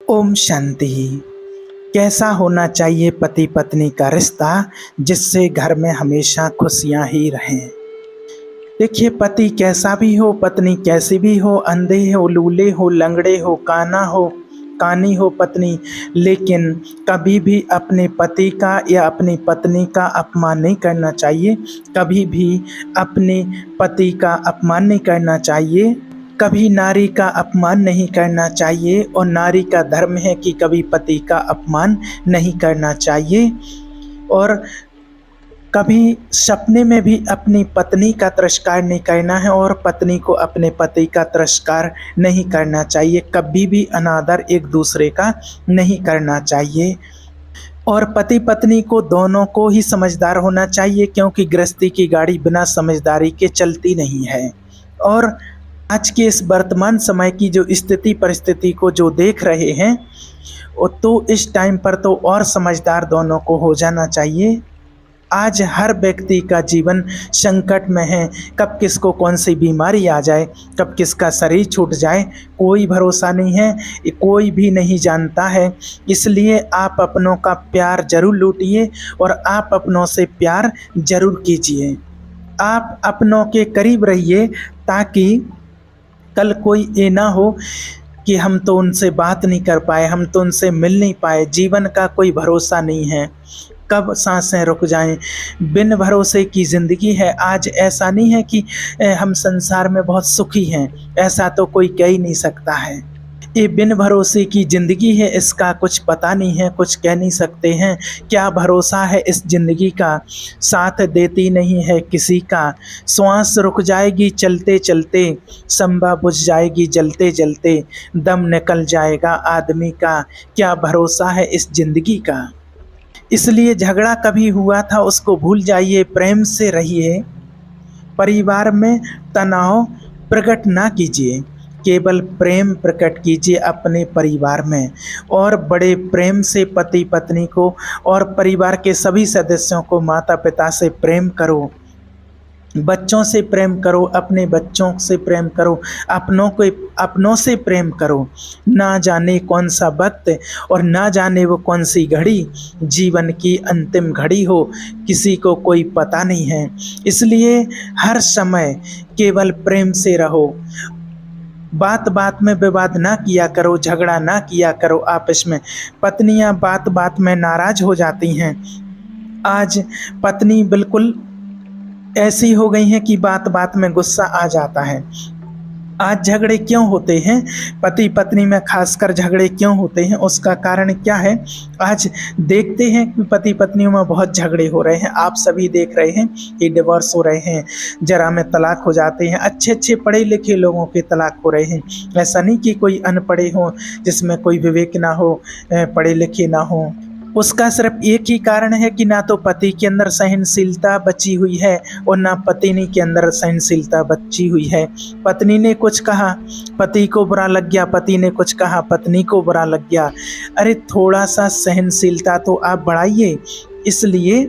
ओम शांति। कैसा होना चाहिए पति पत्नी का रिश्ता जिससे घर में हमेशा खुशियां ही रहें। देखिए, पति कैसा भी हो, पत्नी कैसी भी हो, अंधे हो, लूले हो, लंगड़े हो, काना हो, कानी हो पत्नी, लेकिन कभी भी अपने पति का या अपनी पत्नी का अपमान नहीं करना चाहिए। कभी भी अपने पति का अपमान नहीं करना चाहिए। कभी नारी का अपमान नहीं करना चाहिए और नारी का धर्म है कि कभी पति का अपमान नहीं करना चाहिए। और कभी सपने में भी अपनी पत्नी का तिरस्कार नहीं करना है और पत्नी को अपने पति का तिरस्कार नहीं करना चाहिए। कभी भी अनादर एक दूसरे का नहीं करना चाहिए। और पति पत्नी को दोनों को ही समझदार होना चाहिए, क्योंकि गृहस्थी की गाड़ी बिना समझदारी के चलती नहीं है। और आज के इस वर्तमान समय की जो स्थिति परिस्थिति को जो देख रहे हैं, तो इस टाइम पर तो और समझदार दोनों को हो जाना चाहिए। आज हर व्यक्ति का जीवन संकट में है। कब किसको कौन सी बीमारी आ जाए, कब किसका शरीर छूट जाए, कोई भरोसा नहीं है, कोई भी नहीं जानता है। इसलिए आप अपनों का प्यार जरूर लूटिए और आप अपनों से प्यार जरूर कीजिए। आप अपनों के करीब रहिए ताकि कल कोई ये ना हो कि हम तो उनसे बात नहीं कर पाए, हम तो उनसे मिल नहीं पाए। जीवन का कोई भरोसा नहीं है, कब सांसें रुक जाएं। बिन भरोसे की ज़िंदगी है। आज ऐसा नहीं है कि हम संसार में बहुत सुखी हैं, ऐसा तो कोई कह ही नहीं सकता है। ये बिन भरोसे की ज़िंदगी है, इसका कुछ पता नहीं है, कुछ कह नहीं सकते हैं। क्या भरोसा है इस ज़िंदगी का, साथ देती नहीं है किसी का। श्वास रुक जाएगी चलते चलते, संभा बुझ जाएगी जलते जलते, दम निकल जाएगा आदमी का। क्या भरोसा है इस ज़िंदगी का। इसलिए झगड़ा कभी हुआ था उसको भूल जाइए, प्रेम से रहिए। परिवार में तनाव प्रकट ना कीजिए, केवल प्रेम प्रकट कीजिए अपने परिवार में। और बड़े प्रेम से पति पत्नी को और परिवार के सभी सदस्यों को, माता पिता से प्रेम करो, बच्चों से प्रेम करो, अपने बच्चों से प्रेम करो, अपनों से प्रेम करो। ना जाने कौन सा वक्त और ना जाने वो कौन सी घड़ी जीवन की अंतिम घड़ी हो, किसी को कोई पता नहीं है। इसलिए हर समय केवल प्रेम से रहो। बात बात में विवाद ना किया करो, झगड़ा ना किया करो आपस में। पत्नियां बात बात में नाराज हो जाती हैं। आज पत्नी बिल्कुल ऐसी हो गई हैं कि बात बात में गुस्सा आ जाता है। आज झगड़े क्यों होते हैं, पति पत्नी में खासकर झगड़े क्यों होते हैं, उसका कारण क्या है। आज देखते हैं कि पति पत्नियों में बहुत झगड़े हो रहे हैं। आप सभी देख रहे हैं कि डिवोर्स हो रहे हैं, जरा में तलाक हो जाते हैं। अच्छे अच्छे पढ़े लिखे लोगों के तलाक हो रहे हैं। ऐसा नहीं कि कोई अनपढ़े हो, जिसमें कोई विवेक ना हो, पढ़े लिखे ना हो। उसका सिर्फ एक ही कारण है कि ना तो पति के अंदर सहनशीलता बची हुई है और ना पत्नी के अंदर सहनशीलता बची हुई है। पत्नी ने कुछ कहा, पति को बुरा लग गया, पति ने कुछ कहा, पत्नी को बुरा लग गया। अरे थोड़ा सा सहनशीलता तो आप बढ़ाइए। इसलिए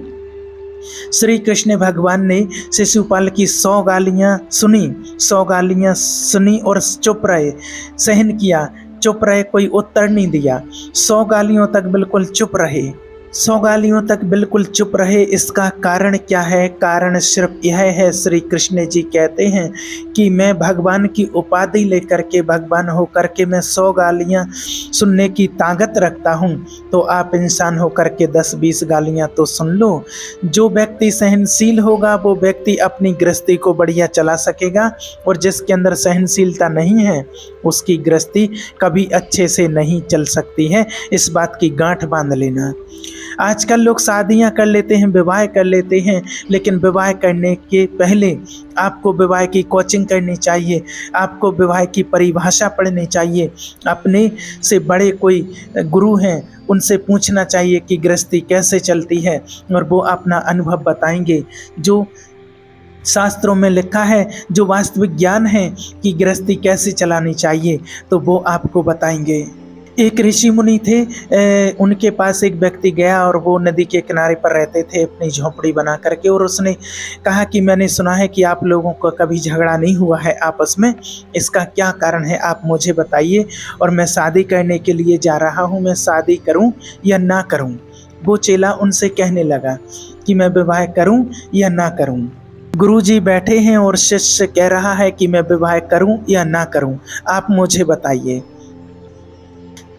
श्री कृष्ण भगवान ने शिशुपाल की 100 गालियाँ सुनी और चुप रहे, सहन किया, चुप रहे, कोई उत्तर नहीं दिया। 100 गालियों तक बिल्कुल चुप रहे, 100 गालियों तक बिल्कुल चुप रहे। इसका कारण क्या है, कारण सिर्फ यह है, श्री कृष्ण जी कहते हैं कि मैं भगवान की उपाधि लेकर के, भगवान होकर के मैं 100 गालियाँ सुनने की ताकत रखता हूँ, तो आप इंसान होकर के 10-20 गालियाँ तो सुन लो। जो व्यक्ति सहनशील होगा वो व्यक्ति अपनी गृहस्थी को बढ़िया चला सकेगा, और जिसके अंदर सहनशीलता नहीं है उसकी गृहस्थी कभी अच्छे से नहीं चल सकती है। इस बात की गांठ बांध लेना। आजकल लोग शादियां कर लेते हैं, विवाह कर लेते हैं, लेकिन विवाह करने के पहले आपको विवाह की कोचिंग करनी चाहिए, आपको विवाह की परिभाषा पढ़नी चाहिए। अपने से बड़े कोई गुरु हैं उनसे पूछना चाहिए कि गृहस्थी कैसे चलती है, और वो अपना अनुभव बताएंगे। जो शास्त्रों में लिखा है, जो वास्तविक ज्ञान है कि गृहस्थी कैसे चलानी चाहिए, तो वो आपको बताएंगे। एक ऋषि मुनि थे, उनके पास एक व्यक्ति गया और वो नदी के किनारे पर रहते थे अपनी झोंपड़ी बना करके, और उसने कहा कि मैंने सुना है कि आप लोगों का कभी झगड़ा नहीं हुआ है आपस में, इसका क्या कारण है आप मुझे बताइए, और मैं शादी करने के लिए जा रहा हूँ, मैं शादी करूँ या ना करूँ। वो चेला उनसे कहने लगा कि मैं विवाह करूँ या ना करूँ। गुरुजी बैठे हैं और शिष्य कह रहा है कि मैं विवाह करूं या ना करूं, आप मुझे बताइए।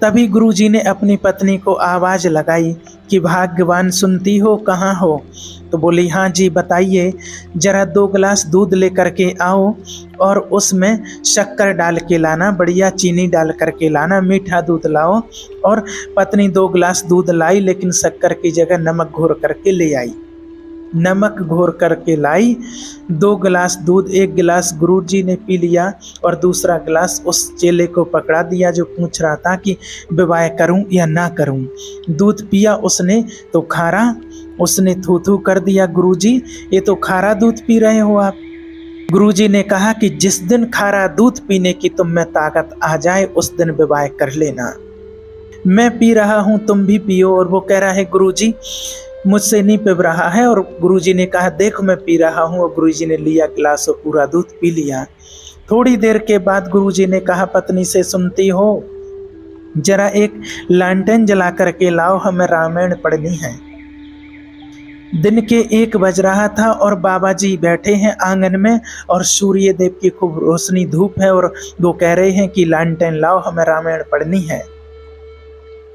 तभी गुरुजी ने अपनी पत्नी को आवाज़ लगाई कि भाग्यवान, सुनती हो, कहाँ हो? तो बोली, हाँ जी बताइए। जरा 2 गिलास दूध लेकर के आओ और उसमें शक्कर डाल के लाना, बढ़िया चीनी डाल करके लाना, मीठा दूध लाओ। और पत्नी 2 गिलास दूध लाई, लेकिन शक्कर की जगह नमक घोर करके ले आई। नमक घोर करके लाई। 2 गिलास दूध, 1 गिलास गुरुजी ने पी लिया और दूसरा गिलास उस चेले को पकड़ा दिया जो पूछ रहा था कि विवाह करूं या ना करूं। दूध पिया उसने तो खारा, उसने थू थू कर दिया, गुरुजी ये तो खारा दूध पी रहे हो आप। गुरुजी ने कहा कि जिस दिन खारा दूध पीने की तुम में ताकत आ जाए उस दिन विवाह कर लेना। मैं पी रहा हूं, तुम भी पियो। और वो कह रहा है, गुरुजी मुझसे नहीं पिब रहा है। और गुरुजी ने कहा, देखो मैं पी रहा हूँ। और गुरुजी ने लिया गिलास और पूरा दूध पी लिया। थोड़ी देर के बाद गुरुजी ने कहा पत्नी से, सुनती हो, जरा एक लालटेन जला करके लाओ, हमें रामायण पढ़नी है। दिन के 1 बज रहा था और बाबा जी बैठे हैं आंगन में और सूर्य देव की खूब रोशनी धूप है, और वो कह रहे हैं कि लालटेन लाओ, हमें रामायण पढ़नी है।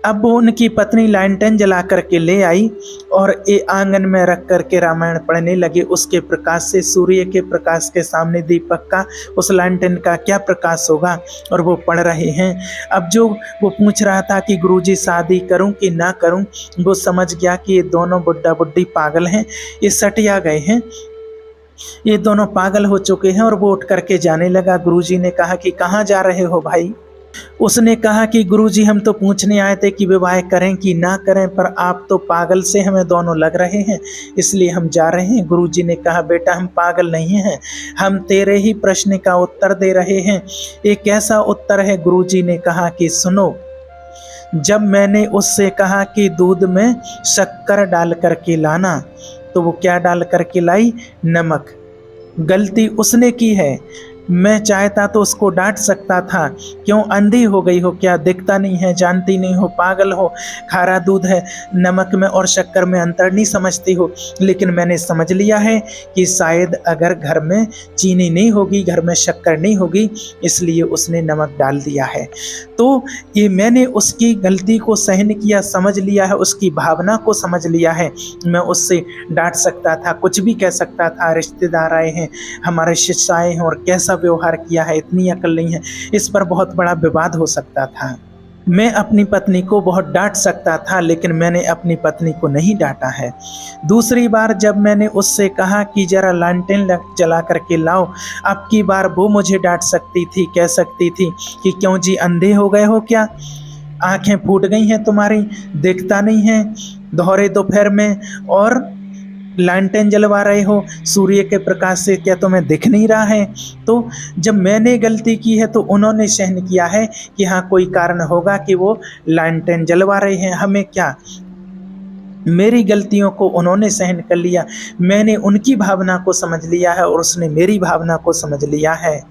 अब वो उनकी पत्नी लालटेन जला करके ले आई और आंगन में रख करके रामायण पढ़ने लगे। उसके प्रकाश से, सूर्य के प्रकाश के सामने दीपक का, उस लालटेन का क्या प्रकाश होगा। और वो पढ़ रहे हैं। अब जो वो पूछ रहा था कि गुरुजी शादी करूं कि ना करूं, वो समझ गया कि ये दोनों बुड्ढा बुड्ढी पागल हैं, ये सटिया गए हैं, ये दोनों पागल हो चुके हैं। और वो उठ करके जाने लगा। गुरुजी ने कहा कि कहाँ जा रहे हो भाई? उसने कहा कि गुरुजी हम तो पूछने आए थे कि विवाह करें कि ना करें, पर आप तो पागल से हमें दोनों लग रहे हैं, इसलिए हम जा रहे हैं। गुरुजी ने कहा, बेटा हम पागल नहीं हैं, हम तेरे ही प्रश्न का उत्तर दे रहे हैं। एक कैसा उत्तर है? गुरुजी ने कहा कि सुनो, जब मैंने उससे कहा कि दूध में शक्कर डाल करके लाना, तो वो क्या डाल करके लाई? नमक। गलती उसने की है। मैं चाहता तो उसको डांट सकता था, क्यों अंधी हो गई हो क्या? दिखता नहीं है, जानती नहीं हो, पागल हो, खारा दूध है, नमक में और शक्कर में अंतर नहीं समझती हो। लेकिन मैंने समझ लिया है कि शायद अगर घर में चीनी नहीं होगी, घर में शक्कर नहीं होगी, इसलिए उसने नमक डाल दिया है। तो ये मैंने उसकी गलती को सहन किया, समझ लिया है, उसकी भावना को समझ लिया है। मैं उससे डांट सकता था, कुछ भी कह सकता था, रिश्तेदार आए हैं, हमारे शिष्य आए हैं और कैसा व्यवहार किया है, इतनी अकल नहीं है, इस पर बहुत बड़ा विवाद हो सकता था। मैं अपनी पत्नी को बहुत डांट सकता था, लेकिन मैंने अपनी पत्नी को नहीं डांटा है। दूसरी बार जब मैंने उससे कहा कि जरा लालटेन जला करके लाओ, अब की बार वो मुझे डांट सकती थी, कह सकती थी कि क्यों जी अंधे हो गए हो क्या? आंखें फूट गई हैं तुम्हारी, देखता नहीं है दोहरे दोपहर में और लालटेन जलवा रहे हो सूर्य के प्रकाश से, क्या तुम्हें दिख नहीं रहा है? तो जब मैंने गलती की है तो उन्होंने सहन किया है कि हाँ कोई कारण होगा कि वो लालटेन जलवा रहे हैं, हमें क्या? मेरी गलतियों को उन्होंने सहन कर लिया, मैंने उनकी भावना को समझ लिया है और उसने मेरी भावना को समझ लिया है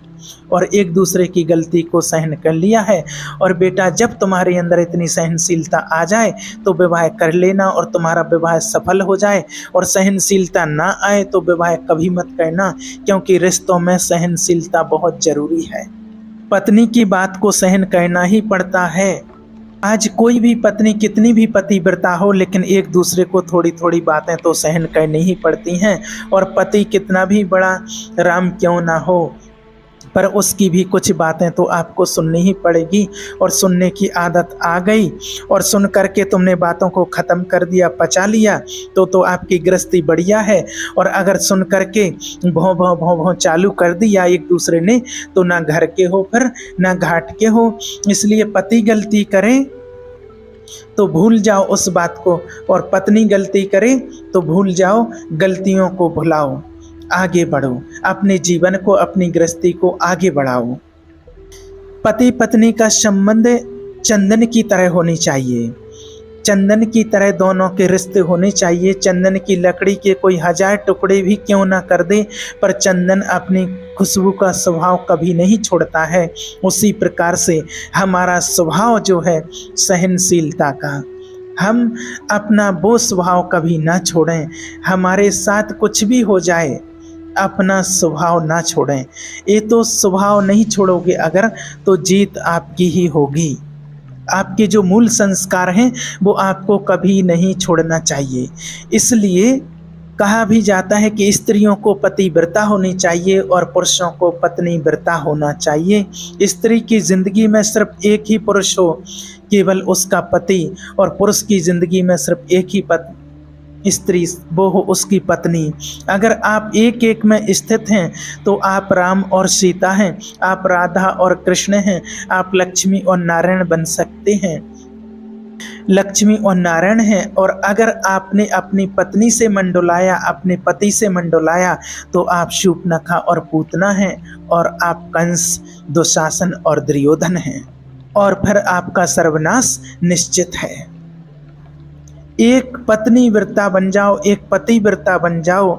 और एक दूसरे की गलती को सहन कर लिया है। और बेटा, जब तुम्हारे अंदर इतनी सहनशीलता आ जाए तो विवाह कर लेना और तुम्हारा विवाह सफल हो जाए, और सहनशीलता ना आए तो विवाह कभी मत करना, क्योंकि रिश्तों में सहनशीलता बहुत जरूरी है। पत्नी की बात को सहन करना ही पड़ता है। आज कोई भी पत्नी कितनी भी पतिव्रता हो, लेकिन एक दूसरे को थोड़ी थोड़ी बातें तो सहन करनी ही पड़ती हैं। और पति कितना भी बड़ा राम क्यों ना हो, पर उसकी भी कुछ बातें तो आपको सुननी ही पड़ेगी। और सुनने की आदत आ गई और सुन करके तुमने बातों को ख़त्म कर दिया, पचा लिया, तो आपकी गृहस्थी बढ़िया है। और अगर सुन करके भों भों भों भों चालू कर दिया एक दूसरे ने, तो ना घर के हो फिर ना घाट के हो। इसलिए पति गलती करें तो भूल जाओ उस बात को, और पत्नी गलती करे तो भूल जाओ, गलतियों को भुलाओ, आगे बढ़ो, अपने जीवन को, अपनी गृहस्थी को आगे बढ़ाओ। पति पत्नी का संबंध चंदन की तरह होनी चाहिए। चंदन की तरह दोनों के रिश्ते होने चाहिए। चंदन की लकड़ी के कोई 1000 टुकड़े भी क्यों ना कर दे, पर चंदन अपनी खुशबू का स्वभाव कभी नहीं छोड़ता है। उसी प्रकार से हमारा स्वभाव जो है सहनशीलता का, हम अपना वो स्वभाव कभी ना छोड़ें। हमारे साथ कुछ भी हो जाए, अपना स्वभाव ना छोड़ें। ये तो स्वभाव नहीं छोड़ोगे अगर, तो जीत आपकी ही होगी। आपके जो मूल संस्कार हैं वो आपको कभी नहीं छोड़ना चाहिए। इसलिए कहा भी जाता है कि स्त्रियों को पतिव्रता होनी चाहिए और पुरुषों को पत्नीव्रता होना चाहिए। स्त्री की जिंदगी में सिर्फ एक ही पुरुष हो, केवल उसका पति, और पुरुष की जिंदगी में सिर्फ एक ही स्त्री, वो हो उसकी पत्नी। अगर आप एक एक में स्थित हैं तो आप राम और सीता हैं, आप राधा और कृष्ण हैं, आप लक्ष्मी और नारायण बन सकते हैं, लक्ष्मी और नारायण हैं। और अगर आपने अपनी पत्नी से मंडोलाया, अपने पति से मंडोलाया, तो आप शूर्पणखा और पूतना हैं, और आप कंस, दुशासन और दुर्योधन हैं, और फिर आपका सर्वनाश निश्चित है। एक पत्नी व्रता बन जाओ, एक पति व्रता बन जाओ,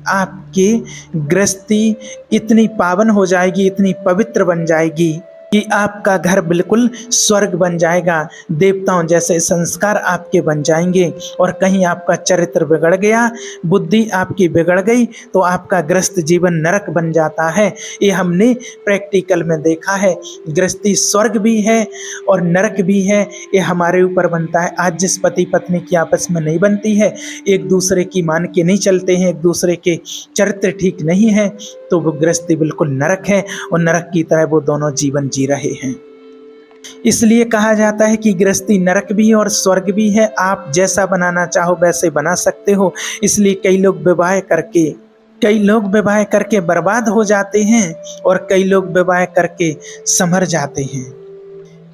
आपकी गृहस्थी इतनी पावन हो जाएगी, इतनी पवित्र बन जाएगी कि आपका घर बिल्कुल स्वर्ग बन जाएगा। देवताओं जैसे संस्कार आपके बन जाएंगे। और कहीं आपका चरित्र बिगड़ गया, बुद्धि आपकी बिगड़ गई, तो आपका गृहस्थ जीवन नरक बन जाता है। ये हमने प्रैक्टिकल में देखा है। गृहस्थी स्वर्ग भी है और नरक भी है, ये हमारे ऊपर बनता है। आज जिस पति पत्नी की आपस में नहीं बनती है, एक दूसरे की मान के नहीं चलते हैं, एक दूसरे के चरित्र ठीक नहीं है, तो वो गृहस्थी बिल्कुल नरक है, और नरक की तरह वो दोनों जीवन जी रहे हैं। इसलिए कहा जाता है कि गृहस्थी नरक भी है और स्वर्ग भी है। आप जैसा बनाना चाहो वैसे बना सकते हो। इसलिए कई लोग विवाह करके बर्बाद हो जाते हैं, और कई लोग विवाह करके संभर जाते हैं।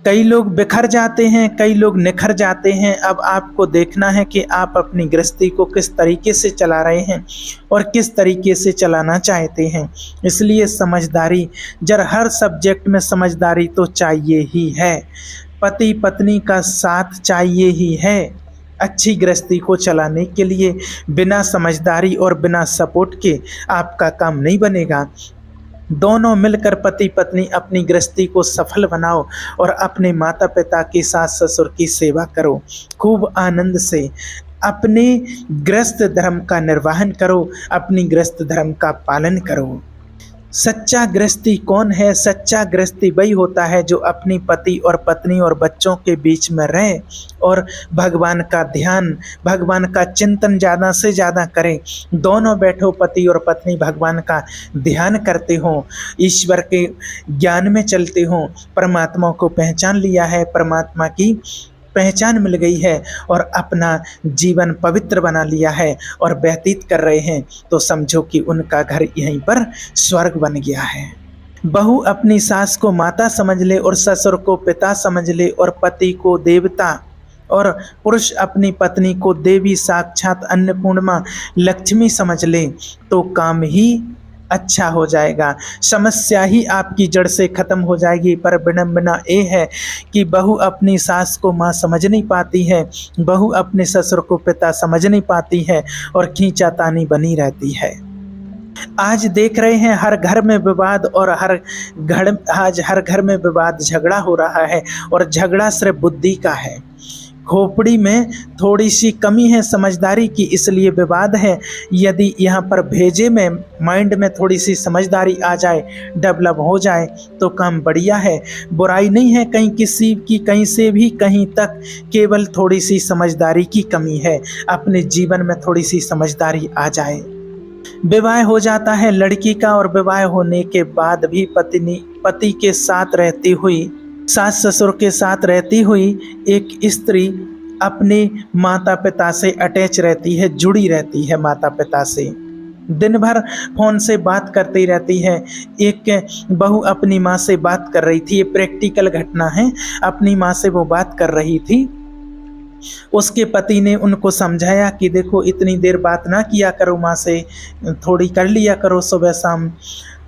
कई लोग बिखर जाते हैं, कई लोग निखर जाते हैं। अब आपको देखना है कि आप अपनी गृहस्थी को किस तरीके से चला रहे हैं और किस तरीके से चलाना चाहते हैं। इसलिए समझदारी, हर सब्जेक्ट में समझदारी तो चाहिए ही है। पति पत्नी का साथ चाहिए ही है। अच्छी गृहस्थी को चलाने के लिए बिना समझदारी और बिना सपोर्ट के आपका काम नहीं बनेगा। दोनों मिलकर पति पत्नी अपनी गृहस्थी को सफल बनाओ और अपने माता पिता की, सास ससुर की सेवा करो। खूब आनंद से अपने गृहस्थ धर्म का निर्वहन करो, अपनी गृहस्थ धर्म का पालन करो। सच्चा गृहस्थी कौन है? सच्चा गृहस्थी वही होता है जो अपनी पति और पत्नी और बच्चों के बीच में रहे और भगवान का ध्यान, भगवान का चिंतन ज़्यादा से ज़्यादा करें। दोनों बैठो, पति और पत्नी भगवान का ध्यान करते हों, ईश्वर के ज्ञान में चलते हों, परमात्मा को पहचान लिया है, परमात्मा की पहचान मिल गई है और अपना जीवन पवित्र बना लिया है और व्यतीत कर रहे हैं, तो समझो कि उनका घर यहीं पर स्वर्ग बन गया है। बहू अपनी सास को माता समझ ले और ससुर को पिता समझ ले और पति को देवता, और पुरुष अपनी पत्नी को देवी साक्षात अन्नपूर्णा लक्ष्मी समझ ले, तो काम ही अच्छा हो जाएगा, समस्या ही आपकी जड़ से खत्म हो जाएगी। पर विडंबना ये है कि बहू अपनी सास को माँ समझ नहीं पाती है, बहू अपने ससुर को पिता समझ नहीं पाती है और खींचातानी बनी रहती है। आज देख रहे हैं हर घर में विवाद, और आज हर घर में विवाद, झगड़ा हो रहा है, और झगड़ा सिर्फ बुद्धि का है। खोपड़ी में थोड़ी सी कमी है समझदारी की, इसलिए विवाद है। यदि यहाँ पर भेजे में, माइंड में थोड़ी सी समझदारी आ जाए, डेवलप हो जाए, तो काम बढ़िया है। बुराई नहीं है कहीं किसी की, कहीं से भी कहीं तक, केवल थोड़ी सी समझदारी की कमी है। अपने जीवन में थोड़ी सी समझदारी आ जाए। विवाह हो जाता है लड़की का, और विवाह होने के बाद भी पति के साथ रहती हुई, सास ससुर के साथ रहती हुई एक स्त्री अपने माता पिता से अटैच रहती है, जुड़ी रहती है माता पिता से, दिन भर फ़ोन से बात करती रहती है। एक बहू अपनी माँ से बात कर रही थी, ये प्रैक्टिकल घटना है, अपनी माँ से वो बात कर रही थी। उसके पति ने उनको समझाया कि देखो इतनी देर बात ना किया करो माँ से, थोड़ी कर लिया करो सुबह शाम।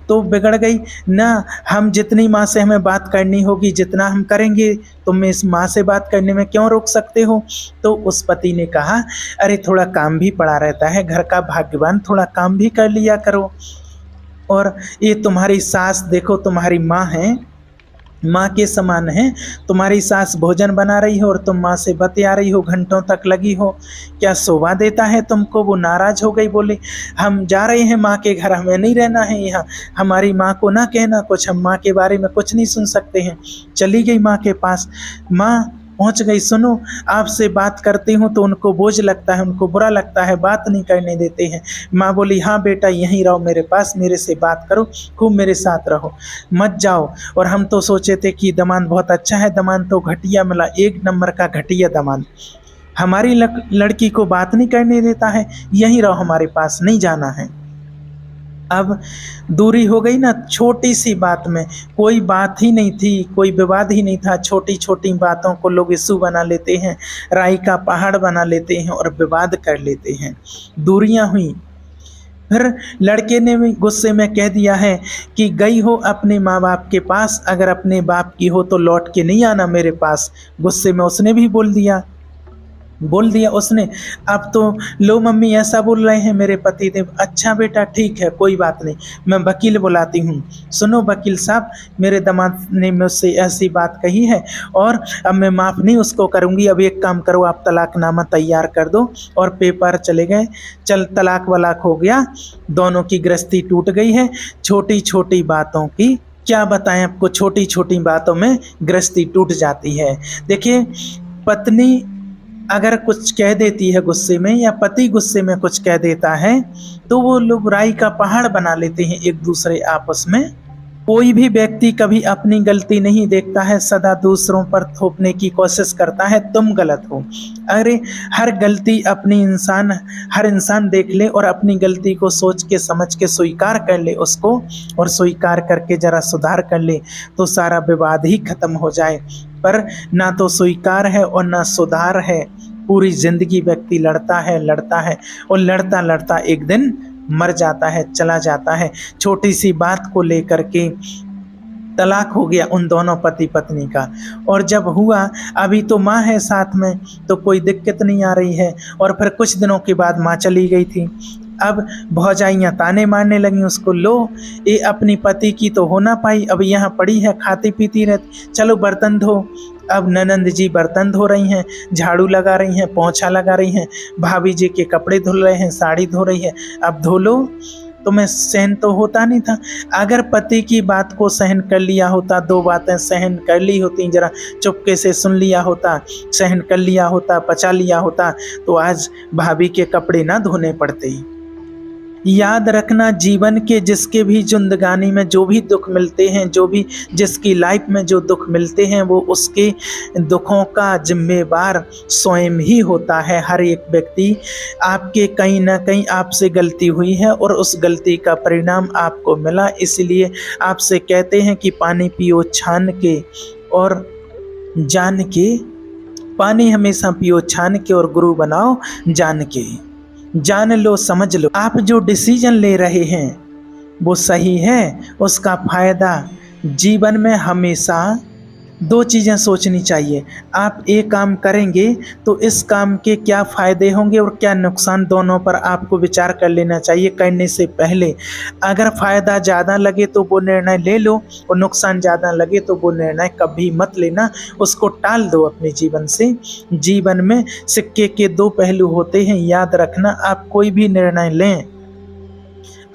तो बिगड़ गई ना। हम जितनी माँ से हमें बात करनी होगी, जितना हम करेंगे, तुम इस माँ से बात करने में क्यों रोक सकते हो? तो उस पति ने कहा, अरे थोड़ा काम भी पड़ा रहता है घर का, भाग्यवान, थोड़ा काम भी कर लिया करो। और ये तुम्हारी सास देखो, तुम्हारी माँ है, माँ के समान है। तुम्हारी सास भोजन बना रही हो और तुम माँ से बतिया रही हो, घंटों तक लगी हो, क्या शोभा देता है तुमको? वो नाराज हो गई, बोले हम जा रहे हैं माँ के घर, हमें नहीं रहना है यहाँ, हमारी माँ को ना कहना कुछ, हम माँ के बारे में कुछ नहीं सुन सकते हैं। चली गई माँ के पास। माँ पहुँच गई, सुनो आपसे बात करती हूँ तो उनको बोझ लगता है, उनको बुरा लगता है, बात नहीं करने देते हैं। माँ बोली, हाँ बेटा यहीं रहो मेरे पास, मेरे से बात करो, खूब मेरे साथ रहो, मत जाओ। और हम तो सोचे थे कि दामाद बहुत अच्छा है, दामाद तो घटिया मिला, एक नंबर का घटिया दामाद, हमारी लड़की को बात नहीं करने देता है, यहीं रहो हमारे पास, नहीं जाना है। अब दूरी हो गई ना, छोटी सी बात में, कोई बात ही नहीं थी, कोई विवाद ही नहीं था, छोटी छोटी बातों को लोग इशू बना लेते हैं, राई का पहाड़ बना लेते हैं और विवाद कर लेते हैं, दूरियां हुई। फिर लड़के ने भी गुस्से में कह दिया है कि गई हो अपने माँ बाप के पास, अगर अपने बाप की हो तो लौट के नहीं आना मेरे पास। गुस्से में उसने भी बोल दिया उसने। अब तो लो मम्मी ऐसा बोल रहे हैं मेरे पति देव, अच्छा बेटा ठीक है कोई बात नहीं, मैं वकील बुलाती हूँ। सुनो वकील साहब, मेरे दामाद ने मुझसे ऐसी बात कही है और अब मैं माफ़ नहीं उसको करूँगी। अब एक काम करो, आप तलाकनामा तैयार कर दो। और पेपर चले गए, चल तलाक वलाक हो गया, दोनों की गृहस्थी टूट गई है। छोटी छोटी बातों की क्या बताएं आपको, छोटी छोटी बातों में गृहस्थी टूट जाती है। देखिए, पत्नी अगर कुछ कह देती है गुस्से में, या पति गुस्से में कुछ कह देता है, तो वो लोग राई का पहाड़ बना लेते हैं एक दूसरे आपस में। कोई भी व्यक्ति कभी अपनी गलती नहीं देखता है, सदा दूसरों पर थोपने की कोशिश करता है तुम गलत हो। अरे हर गलती हर इंसान देख ले और अपनी गलती को सोच के समझ के स्वीकार कर ले उसको, और स्वीकार करके जरा सुधार कर ले तो सारा विवाद ही खत्म हो जाए। पर ना तो स्वीकार है और ना सुधार है, पूरी जिंदगी व्यक्ति लड़ता है और लड़ता लड़ता एक दिन मर जाता है, चला जाता है। छोटी सी बात को लेकर के तलाक हो गया उन दोनों पति पत्नी का। और जब हुआ, अभी तो माँ है साथ में तो कोई दिक्कत नहीं आ रही है, और फिर कुछ दिनों के बाद माँ चली गई थी। अब भौजाइयाँ ताने मारने लगी उसको, लो ये अपनी पति की तो हो ना पाई, अब यहाँ पड़ी है खाती पीती रहती, चलो बर्तन धो। अब ननंद जी बर्तन धो रही हैं, झाड़ू लगा रही हैं, पोंछा लगा रही हैं, भाभी जी के कपड़े धुल रहे हैं, साड़ी धो रही है, अब धो लो। तुम्हें सहन तो होता नहीं था। अगर पति की बात को सहन कर लिया होता, दो बातें सहन कर ली होती, जरा चुपके से सुन लिया होता, सहन कर लिया होता, पचा लिया होता, तो आज भाभी के कपड़े ना धोने पड़ते। याद रखना, जीवन के जिसके भी जिंदगानी में जो भी दुख मिलते हैं, जो भी जिसकी लाइफ में जो दुख मिलते हैं, वो उसके दुखों का जिम्मेवार स्वयं ही होता है। हर एक व्यक्ति, आपके कहीं ना कहीं आपसे गलती हुई है और उस गलती का परिणाम आपको मिला, इसलिए आपसे कहते हैं कि पानी पियो छान के और जान के, पानी हमेशा पियो छान के और गुरु बनाओ जान के। जान लो समझ लो, आप जो डिसीजन ले रहे हैं वो सही है, उसका फायदा जीवन में हमेशा दो चीज़ें सोचनी चाहिए। आप एक काम करेंगे तो इस काम के क्या फ़ायदे होंगे और क्या नुकसान, दोनों पर आपको विचार कर लेना चाहिए करने से पहले। अगर फ़ायदा ज़्यादा लगे तो वो निर्णय ले लो, और नुकसान ज़्यादा लगे तो वो निर्णय कभी मत लेना, उसको टाल दो अपने जीवन से। जीवन में सिक्के के दो पहलू होते हैं, याद रखना। आप कोई भी निर्णय लें,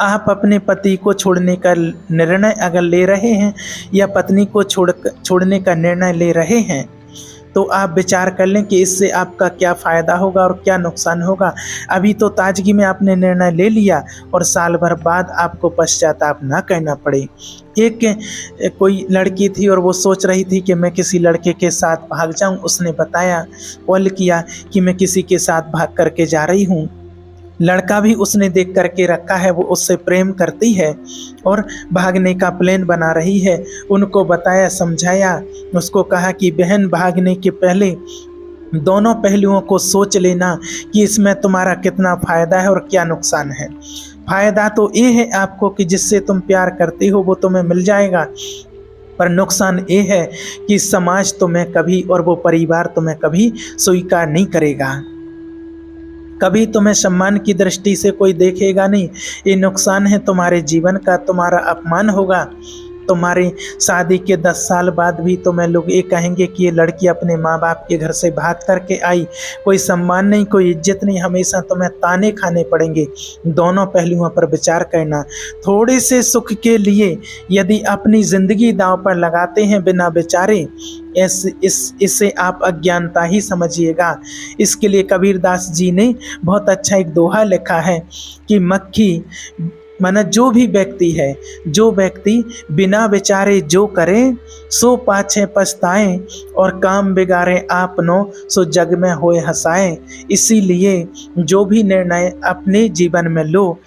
आप अपने पति को छोड़ने का निर्णय अगर ले रहे हैं या पत्नी को छोड़ने का निर्णय ले रहे हैं, तो आप विचार कर लें कि इससे आपका क्या फ़ायदा होगा और क्या नुकसान होगा। अभी तो ताजगी में आपने निर्णय ले लिया और साल भर बाद आपको पश्चाताप ना करना पड़े। कोई लड़की थी और वो सोच रही थी कि मैं किसी लड़के के साथ भाग जाऊं। उसने बताया, कॉल किया कि मैं किसी के साथ भाग करके जा रही हूँ। लड़का भी उसने देख करके रखा है, वो उससे प्रेम करती है और भागने का प्लान बना रही है। उनको बताया, समझाया, उसको कहा कि बहन भागने के पहले दोनों पहलुओं को सोच लेना कि इसमें तुम्हारा कितना फ़ायदा है और क्या नुकसान है। फायदा तो ये है आपको कि जिससे तुम प्यार करते हो वो तुम्हें मिल जाएगा, पर नुकसान ये है कि समाज तुम्हें कभी और वो परिवार तुम्हें कभी स्वीकार नहीं करेगा, कभी तुम्हें सम्मान की दृष्टि से कोई देखेगा नहीं। ये नुकसान है तुम्हारे जीवन का, तुम्हारा अपमान होगा। तुम्हारी शादी के 10 साल बाद भी तुम्हें लोग ये कहेंगे कि ये लड़की अपने माँ बाप के घर से भाग करके आई, कोई सम्मान नहीं, कोई इज्जत नहीं, हमेशा तुम्हें ताने खाने पड़ेंगे। दोनों पहलुओं पर विचार करना। थोड़े से सुख के लिए यदि अपनी जिंदगी दांव पर लगाते हैं बिना विचारे, इसे आप अज्ञानता ही समझिएगा। इसके लिए कबीरदास जी ने बहुत अच्छा एक दोहा लिखा है कि मक्खी माना जो भी व्यक्ति है, जो व्यक्ति बिना विचारे जो करे सो पाछे पछताए, और काम बिगाड़े आपनो सो जग में होए हंसाए। इसीलिए जो भी निर्णय अपने जीवन में लो,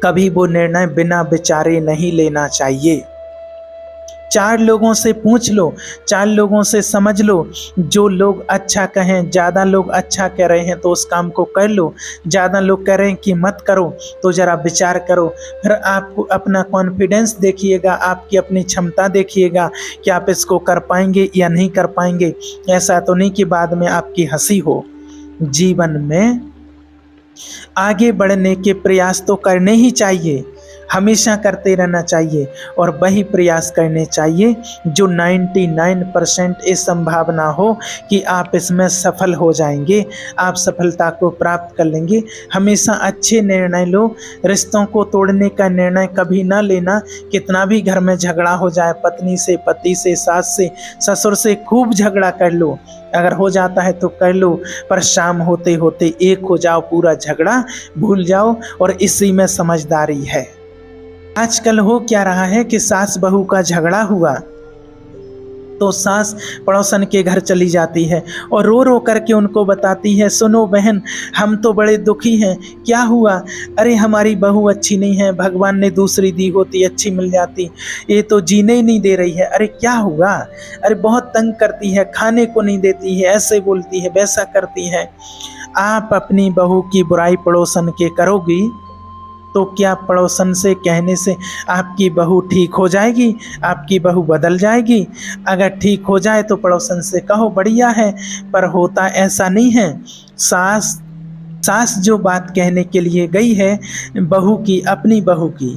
कभी वो निर्णय बिना विचारे नहीं लेना चाहिए। 4 लोगों से पूछ लो, 4 लोगों से समझ लो, जो लोग अच्छा कहें, ज़्यादा लोग अच्छा कह रहे हैं तो उस काम को कर लो, ज़्यादा लोग कह रहे हैं कि मत करो तो ज़रा विचार करो। फिर आप अपना कॉन्फिडेंस देखिएगा, आपकी अपनी क्षमता देखिएगा कि आप इसको कर पाएंगे या नहीं कर पाएंगे। ऐसा तो नहीं कि बाद में आपकी हंसी हो। जीवन में आगे बढ़ने के प्रयास तो करने ही चाहिए, हमेशा करते रहना चाहिए, और वही प्रयास करने चाहिए जो 99% ये संभावना हो कि आप इसमें सफल हो जाएंगे, आप सफलता को प्राप्त कर लेंगे। हमेशा अच्छे निर्णय लो, रिश्तों को तोड़ने का निर्णय कभी ना लेना। कितना भी घर में झगड़ा हो जाए, पत्नी से, पति से, सास से, ससुर से खूब झगड़ा कर लो, अगर हो जाता है तो कर लो, पर शाम होते होते एक हो जाओ, पूरा झगड़ा भूल जाओ, और इसी में समझदारी है। आजकल हो क्या रहा है कि सास बहू का झगड़ा हुआ तो सास पड़ोसन के घर चली जाती है और रो रो करके उनको बताती है, सुनो बहन, हम तो बड़े दुखी हैं। क्या हुआ? अरे हमारी बहू अच्छी नहीं है, भगवान ने दूसरी दी होती अच्छी मिल जाती, ये तो जीने ही नहीं दे रही है। अरे क्या हुआ? अरे बहुत तंग करती है, खाने को नहीं देती है, ऐसे बोलती है, वैसा करती है। आप अपनी बहू की बुराई पड़ोसन के करोगी तो क्या पड़ोसन से कहने से आपकी बहू ठीक हो जाएगी? आपकी बहू बदल जाएगी? अगर ठीक हो जाए तो पड़ोसन से कहो बढ़िया है, पर होता ऐसा नहीं है। सास जो बात कहने के लिए गई है बहू की, अपनी बहू की,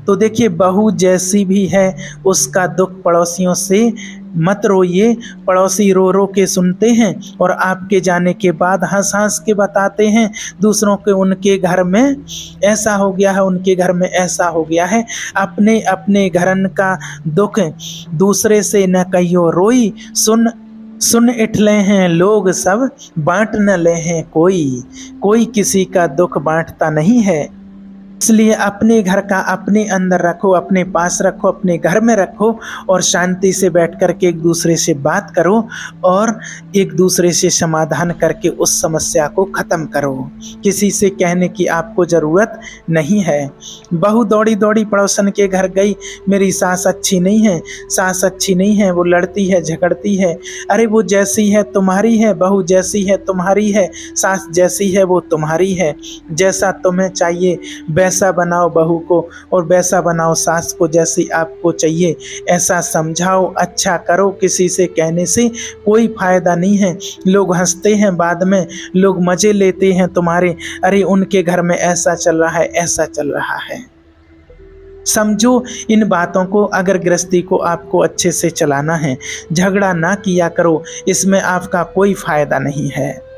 तो देखिए बहू जैसी भी है उसका दुख पड़ोसियों से मत रोइए। पड़ोसी रो रो के सुनते हैं और आपके जाने के बाद हंस हंस के बताते हैं दूसरों के, उनके घर में ऐसा हो गया है, उनके घर में ऐसा हो गया है। अपने अपने घरन का दुख दूसरे से न कहियो रोई, सुन इठले हैं लोग सब, बांट न ले हैं कोई किसी का दुख बांटता नहीं है। इसलिए अपने घर का अपने अंदर रखो, अपने पास रखो, अपने घर में रखो, और शांति से बैठ कर के एक दूसरे से बात करो और एक दूसरे से समाधान करके उस समस्या को ख़त्म करो। किसी से कहने की आपको ज़रूरत नहीं है। बहू दौड़ी दौड़ी पड़ोसन के घर गई, मेरी सास अच्छी नहीं है, सास अच्छी नहीं है, वो लड़ती है, झगड़ती है। अरे वो जैसी है तुम्हारी है, बहू जैसी है तुम्हारी है, सास जैसी है वो तुम्हारी है। जैसा तुम्हें चाहिए वैसा बनाओ बहू को, और वैसा बनाओ सास को जैसी आपको चाहिए, ऐसा समझाओ, अच्छा करो। किसी से कहने से कोई फायदा नहीं है। लोग हंसते हैं, बाद में लोग मजे लेते हैं तुम्हारे, अरे उनके घर में ऐसा चल रहा है, ऐसा चल रहा है। समझो इन बातों को। अगर गृहस्थी को आपको अच्छे से चलाना है, झगड़ा ना किया करो, इसमें आपका कोई फायदा नहीं है।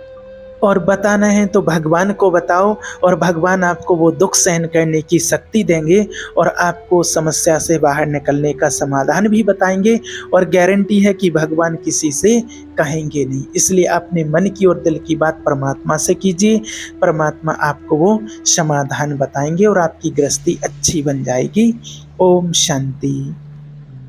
और बताना है तो भगवान को बताओ, और भगवान आपको वो दुख सहन करने की शक्ति देंगे और आपको समस्या से बाहर निकलने का समाधान भी बताएंगे, और गारंटी है कि भगवान किसी से कहेंगे नहीं। इसलिए अपने मन की और दिल की बात परमात्मा से कीजिए, परमात्मा आपको वो समाधान बताएंगे और आपकी गृहस्थी अच्छी बन जाएगी। ओम शांति।